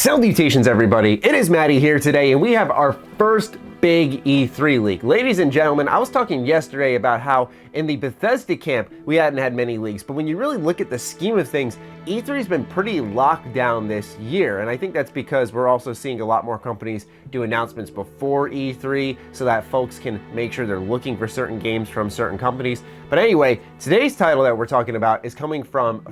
Salutations everybody, it is Maddie here today and we have our first big E3 leak. Ladies and gentlemen, I was talking yesterday about how in the Bethesda camp we hadn't had many leaks, but when you really look at the scheme of things, E3 has been pretty locked down this year, and I think that's because we're also seeing a lot more companies do announcements before E3 so that folks can make sure they're looking for certain games from certain companies. But anyway, today's title that we're talking about is coming from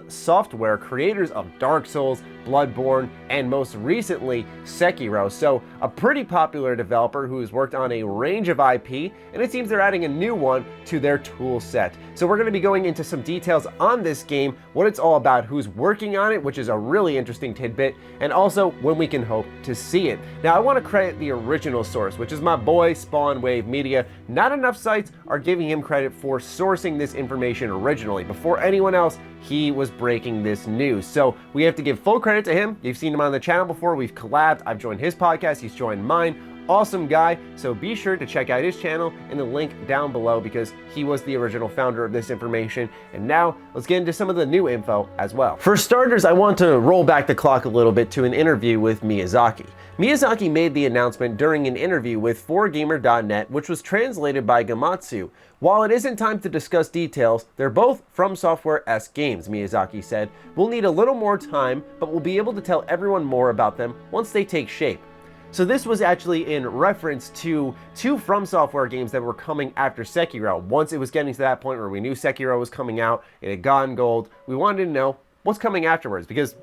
Software, creators of Dark Souls, Bloodborne, and most recently Sekiro. So a pretty popular developer who has worked on a range of IP, and it seems they're adding a new one to their tool set. So we're going to be going into some details on this game, what it's all about, who's working on it, which is a really interesting tidbit, and also when we can hope to see it. Now I want to credit the original source, which is my boy Spawnwave Media. Not enough sites are giving him credit for sourcing this information originally. Before anyone else, he was breaking this news. So we have to give full credit to him. You've seen him on the channel before. We've collabed. I've joined his podcast. He's joined mine. Awesome guy. So be sure to check out his channel in the link down below because he was the original founder of this information. And now let's get into some of the new info as well. For starters, I want to roll back the clock a little bit to an interview with Miyazaki. Miyazaki made the announcement during an interview with 4Gamer.net, which was translated by Gematsu. While it isn't time to discuss details, they're both From Software-esque games, Miyazaki said. We'll need a little more time, but we'll be able to tell everyone more about them once they take shape. So this was actually in reference to two From Software games that were coming after Sekiro. Once it was getting to that point where we knew Sekiro was coming out, it had gone gold, we wanted to know what's coming afterwards, because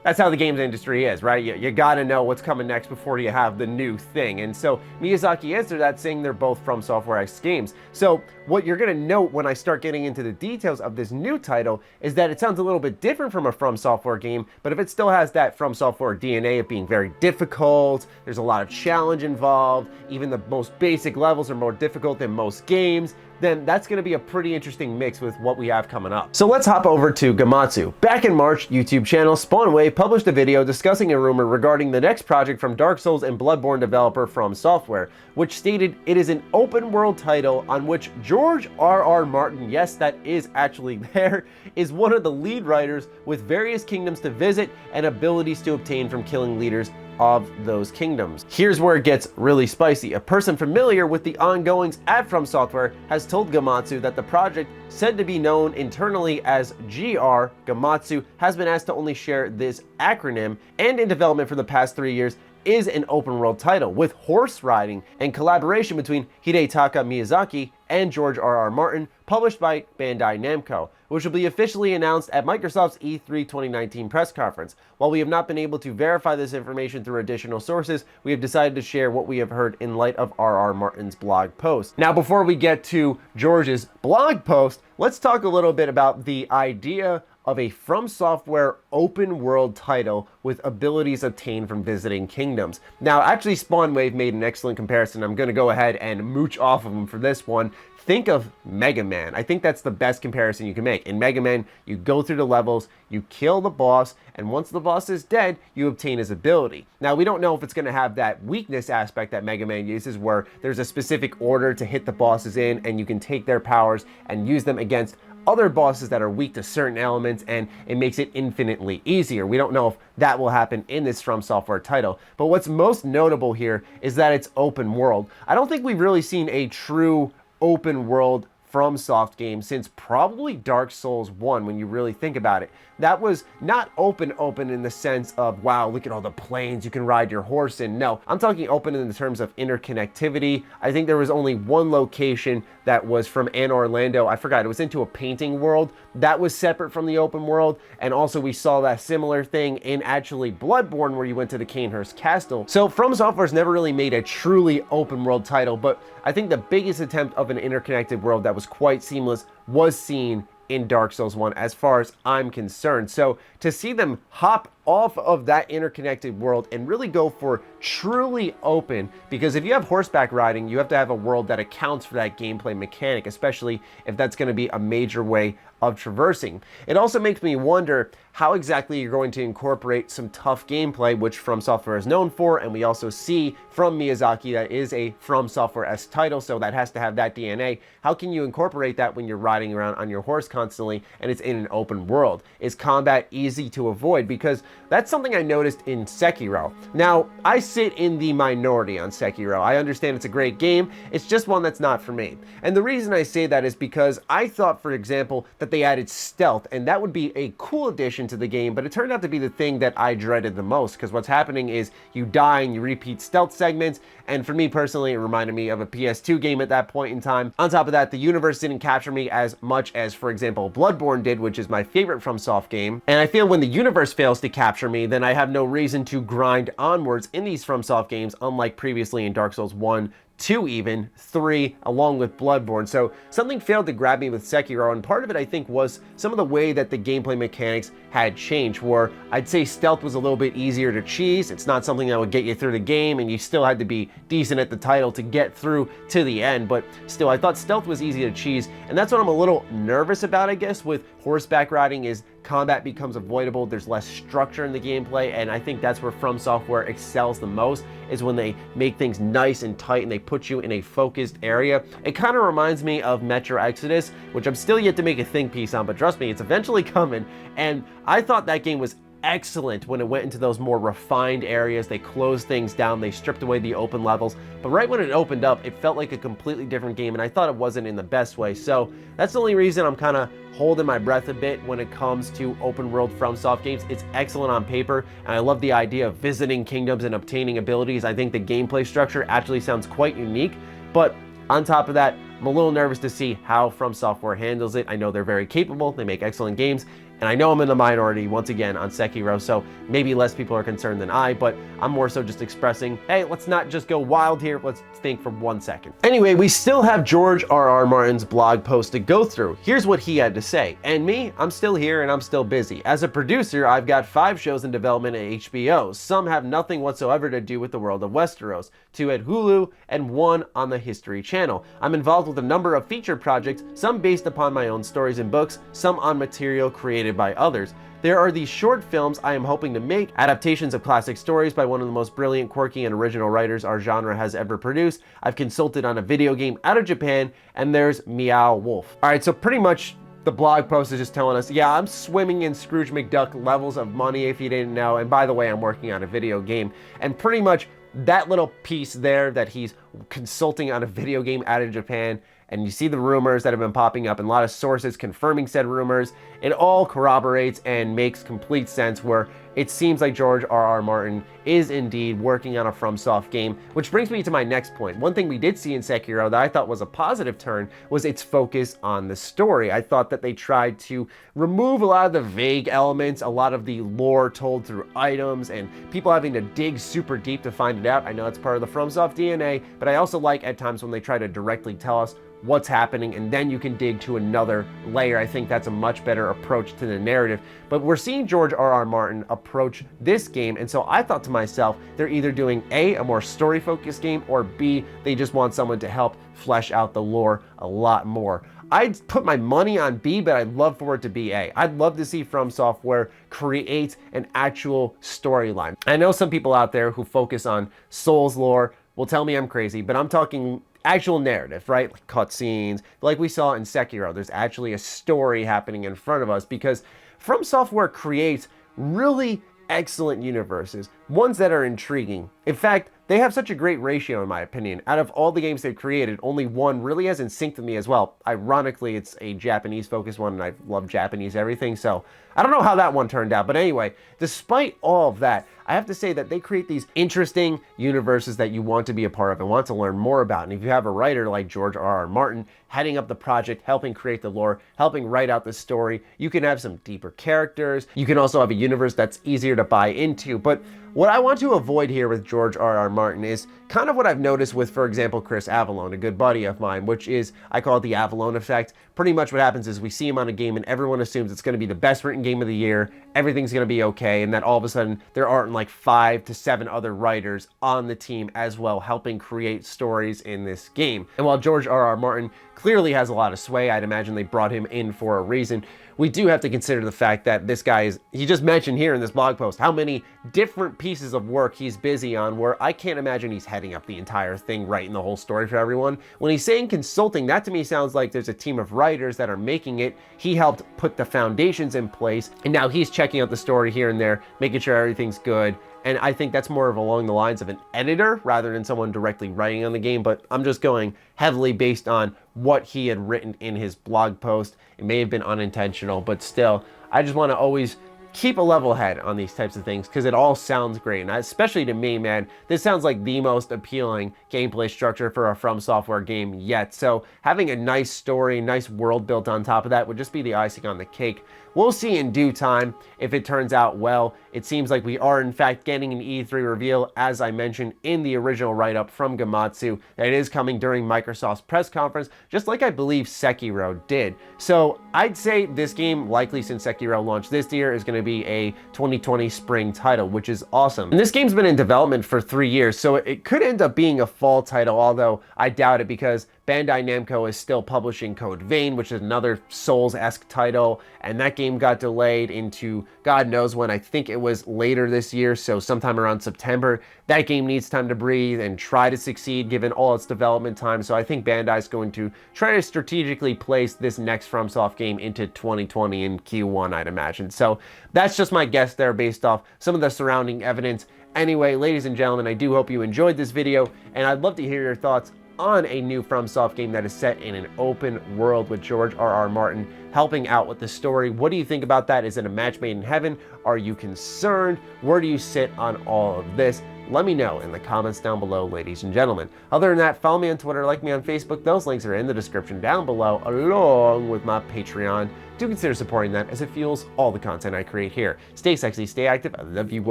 that's how the games industry is, right? You gotta know what's coming next before you have the new thing. And so Miyazaki answered that saying they're both From Software-esque games. So what you're gonna note when I start getting into the details of this new title is that it sounds a little bit different from a From Software game, but if it still has that From Software DNA of being very difficult, there's a lot of challenge involved, even the most basic levels are more difficult than most games, then that's going to be a pretty interesting mix with what we have coming up. So let's hop over to Gematsu. Back in March, YouTube channel Spawnwave published a video discussing a rumor regarding the next project from Dark Souls and Bloodborne developer From Software, which stated it is an open world title on which George R.R. Martin, yes, that is actually there, is one of the lead writers with various kingdoms to visit and abilities to obtain from killing leaders of those kingdoms. Here's where it gets really spicy. A person familiar with the ongoings at From Software has told Gematsu that the project, said to be known internally as GR, Gematsu, has been asked to only share this acronym, and in development for the past 3 years, is an open world title with horse riding and collaboration between Hidetaka Miyazaki and George R.R. Martin, published by Bandai Namco, which will be officially announced at Microsoft's E3 2019 press conference. While we have not been able to verify this information through additional sources, we have decided to share what we have heard in light of R.R. Martin's blog post. Now, before we get to George's blog post, let's talk a little bit about the idea of a From Software open world title with abilities obtained from visiting kingdoms. Now, actually, Spawnwave made an excellent comparison. I'm going to go ahead and mooch off of him for this one. Think of Mega Man. I think that's the best comparison you can make. In Mega Man, you go through the levels, you kill the boss, and once the boss is dead, you obtain his ability. Now, we don't know if it's going to have that weakness aspect that Mega Man uses, where there's a specific order to hit the bosses in, and you can take their powers and use them against other bosses that are weak to certain elements, and it makes it infinitely easier. We don't know if that will happen in this From Software title, but what's most notable here is that it's open world. I don't think we've really seen a true open world FromSoft game since probably Dark Souls 1 when you really think about it. That was not open in the sense of, wow, look at all the planes you can ride your horse in. No, I'm talking open in the terms of interconnectivity. I think there was only one location that was from Anne Orlando. I forgot, it was into a painting world. That was separate from the open world. And also we saw that similar thing in actually Bloodborne where you went to the Cainhurst Castle. So From Software's never really made a truly open world title, but I think the biggest attempt of an interconnected world that was quite seamless was seen in Dark Souls 1 as far as I'm concerned. So to see them hop off of that interconnected world and really go for truly open, because if you have horseback riding, you have to have a world that accounts for that gameplay mechanic, especially if that's going to be a major way of traversing. It also makes me wonder how exactly you're going to incorporate some tough gameplay, which From Software is known for, and we also see from Miyazaki that is a From Software-esque title, so that has to have that DNA. How can you incorporate that when you're riding around on your horse constantly, and it's in an open world? Is combat easy to avoid? Because that's something I noticed in Sekiro. Now, I sit in the minority on Sekiro. I understand it's a great game, it's just one that's not for me. And the reason I say that is because I thought, for example, that they added stealth, and that would be a cool addition to the game, but it turned out to be the thing that I dreaded the most, because what's happening is you die and you repeat stealth segments, and for me personally, it reminded me of a PS2 game at that point in time. On top of that, the universe didn't capture me as much as, for example, Bloodborne did, which is my favorite FromSoft game, and I feel when the universe fails to capture me, then I have no reason to grind onwards in these FromSoft games, unlike previously in Dark Souls 1, 2 even, 3, along with Bloodborne. So something failed to grab me with Sekiro, and part of it I think was some of the way that the gameplay mechanics had changed, where I'd say stealth was a little bit easier to cheese. It's not something that would get you through the game, and you still had to be decent at the title to get through to the end, but still I thought stealth was easy to cheese, and that's what I'm a little nervous about, I guess, with horseback riding, is combat becomes avoidable, there's less structure in the gameplay, and I think that's where From Software excels the most, is when they make things nice and tight and they put you in a focused area. It kind of reminds me of Metro Exodus, which I'm still yet to make a think piece on, but trust me, it's eventually coming, and I thought that game was excellent when it went into those more refined areas. They closed things down, they stripped away the open levels, but right when it opened up, it felt like a completely different game, and I thought it wasn't in the best way. So that's the only reason I'm kind of holding my breath a bit when it comes to open world FromSoft games. It's excellent on paper, and I love the idea of visiting kingdoms and obtaining abilities. I think the gameplay structure actually sounds quite unique, but on top of that, I'm a little nervous to see how From Software handles it. I know they're very capable, they make excellent games, and I know I'm in the minority once again on Sekiro, so maybe less people are concerned than I, but I'm more so just expressing, hey, let's not just go wild here, let's think for 1 second. Anyway, we still have George R.R. Martin's blog post to go through. Here's what he had to say. And me, I'm still here and I'm still busy. As a producer, I've got 5 shows in development at HBO. Some have nothing whatsoever to do with the world of Westeros, 2 at Hulu, and 1 on the History Channel. I'm involved with a number of feature projects, some based upon my own stories and books, some on material created by others. There are these short films I am hoping to make, adaptations of classic stories by one of the most brilliant, quirky, and original writers our genre has ever produced. I've consulted on a video game out of Japan, and there's Meow Wolf. All right, so pretty much the blog post is just telling us, yeah, I'm swimming in Scrooge McDuck levels of money, if you didn't know, and by the way, I'm working on a video game, and pretty much that little piece there that he's consulting on a video game out of Japan, and you see the rumors that have been popping up and a lot of sources confirming said rumors, it all corroborates and makes complete sense, where it seems like George R.R. Martin is indeed working on a FromSoft game, which brings me to my next point. One thing we did see in Sekiro that I thought was a positive turn was its focus on the story. I thought that they tried to remove a lot of the vague elements, a lot of the lore told through items, and people having to dig super deep to find it out. I know it's part of the FromSoft DNA, but I also like at times when they try to directly tell us what's happening, and then you can dig to another layer. I think that's a much better approach to the narrative. But we're seeing George R.R. Martin approach this game, and so I thought to myself, they're either doing A, a more story-focused game, or B, they just want someone to help flesh out the lore a lot more. I'd put my money on B, but I'd love for it to be A. I'd love to see From Software create an actual storyline. I know some people out there who focus on Souls lore will tell me I'm crazy, but I'm talking actual narrative, right? Like cutscenes, like we saw in Sekiro. There's actually a story happening in front of us, because From Software creates really excellent universes, ones that are intriguing. In fact, they have such a great ratio, in my opinion. Out of all the games they've created, only one really hasn't synced with me as well. Ironically, it's a Japanese-focused one, and I love Japanese everything, so I don't know how that one turned out. But anyway, despite all of that, I have to say that they create these interesting universes that you want to be a part of and want to learn more about. And if you have a writer like George R.R. Martin heading up the project, helping create the lore, helping write out the story, you can have some deeper characters. You can also have a universe that's easier to buy into. But what I want to avoid here with George R.R. Martin is kind of what I've noticed with, for example, Chris Avellone, a good buddy of mine, which is, I call it the Avellone effect. Pretty much what happens is we see him on a game and everyone assumes it's going to be the best written game of the year, everything's going to be okay, and then all of a sudden there aren't like 5 to 7 other writers on the team as well helping create stories in this game. And while George R.R. Martin clearly has a lot of sway, I'd imagine they brought him in for a reason, we do have to consider the fact that this guy he just mentioned here in this blog post how many different pieces of work he's busy on, where I can't imagine he's heading up the entire thing, writing the whole story for everyone. When he's saying consulting, that to me sounds like there's a team of writers that are making it. He helped put the foundations in place, and now he's checking out the story here and there, making sure everything's good. And I think that's more of along the lines of an editor rather than someone directly writing on the game, but I'm just going heavily based on what he had written in his blog post. It may have been unintentional, but still, I just want to always keep a level head on these types of things because it all sounds great. And especially to me, man, this sounds like the most appealing gameplay structure for a From Software game yet. So having a nice story, nice world built on top of that would just be the icing on the cake. We'll see in due time if it turns out well. It seems like we are in fact getting an E3 reveal, as I mentioned in the original write-up from Gematsu, that it is coming during Microsoft's press conference, just like I believe Sekiro did. So I'd say this game, likely since Sekiro launched this year, is going to be a 2020 spring title, which is awesome. And this game's been in development for 3 years, so it could end up being a fall title, although I doubt it because Bandai Namco is still publishing Code Vein, which is another Souls-esque title, and that game got delayed into God knows when. I think it was later this year, so sometime around September. That game needs time to breathe and try to succeed given all its development time, so I think Bandai's going to try to strategically place this next FromSoft game into 2020 in Q1, I'd imagine. So that's just my guess there based off some of the surrounding evidence. Anyway, ladies and gentlemen, I do hope you enjoyed this video, and I'd love to hear your thoughts on a new FromSoft game that is set in an open world with George R.R. Martin helping out with the story. What do you think about that? Is it a match made in heaven? Are you concerned? Where do you sit on all of this? Let me know in the comments down below, ladies and gentlemen. Other than that, follow me on Twitter, like me on Facebook. Those links are in the description down below, along with my Patreon. Do consider supporting that as it fuels all the content I create here. Stay sexy, stay active. I love you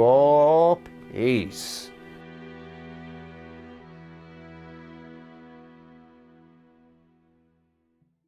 all. Peace.